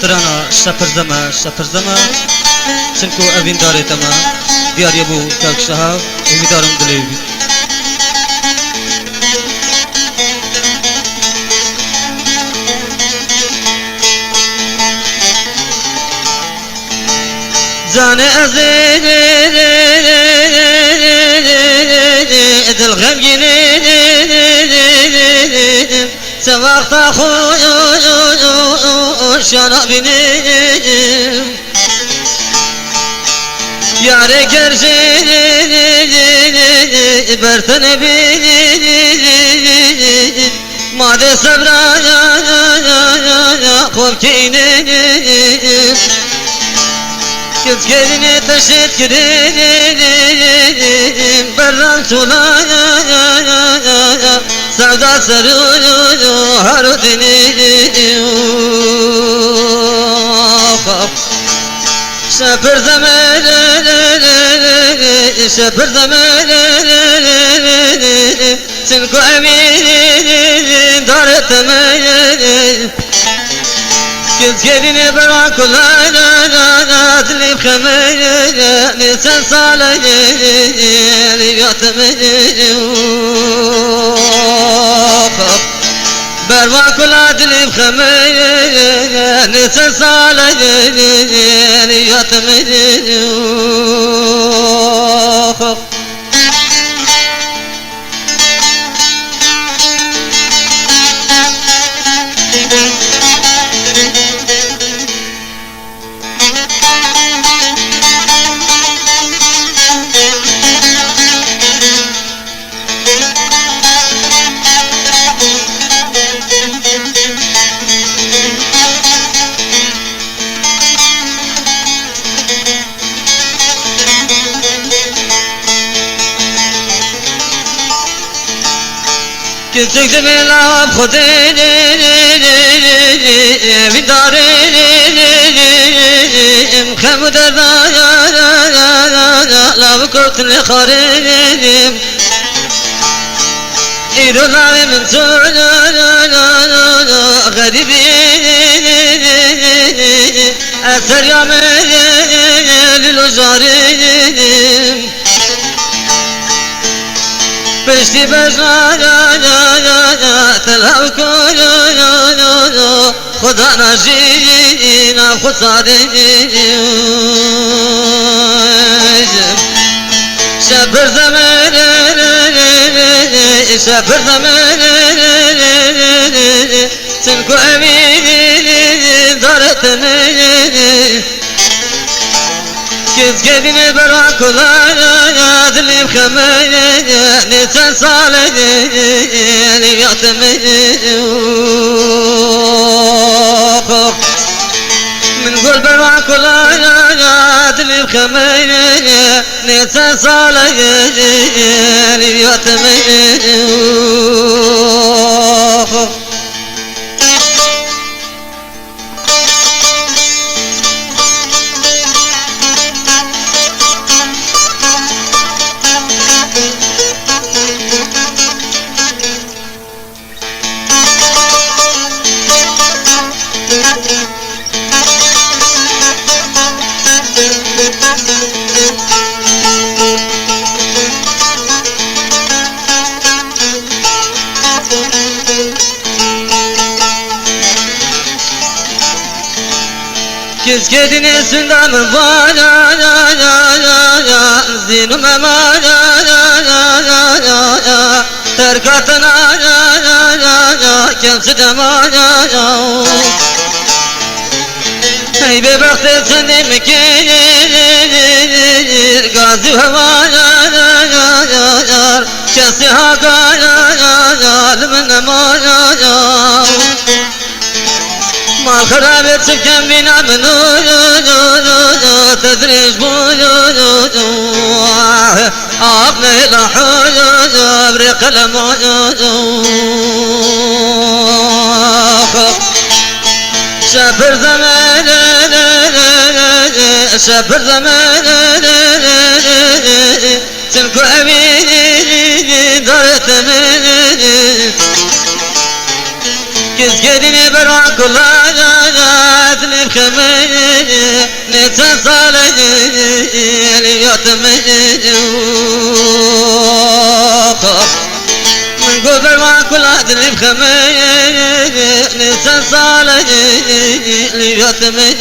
خاطرانا شفر زما چنکو اوین داره تما دیار یبو تاک شهاب امیدارم دلیوی جان عزیز دل غمگین سوقت خوش شرابینیم یار گرجی برتن بینیم ماده صبرا خوب کینیم کز گرینه تشت کریم برام چولا سودا سرو هرو دینیم شپر زمان چنکو امین دارت من کز گرینه برا کلانا دلی بخمه نیسان ساله لیات من برا کلا دلی بخمه نیسان ساله لیات من کسی که ملاب خودی بیداریم خم دردا لاب کرتن خاریم ایرو لاوی من سوی غریبی اثر یامه لیلو جاریم پشتی بجنا تلو کن خدا نجینا خود صادیم شبر زمان چنکو امین دارت من کز گرینه برا کلانا دلی بخمه نیسان ساله لیات من من گل برا کلانا دلی بخمه نیسان ساله لیات من کس که دین سندم والا زینو ممالا ترکاتنا کم سدمالا ای به بخت سندم کیر گازی هوالا کسی ها گالا لمن مالا مال خرابت سكن بنا منو تدريج بوجو ابني لحوجو بريق الموجو شفر زمان تنكو امين دارت من کس گرینه برا کلانا دلی خمي نتصالح اليتمي من قبل ما كل عدل بخمي نتصالح اليتمي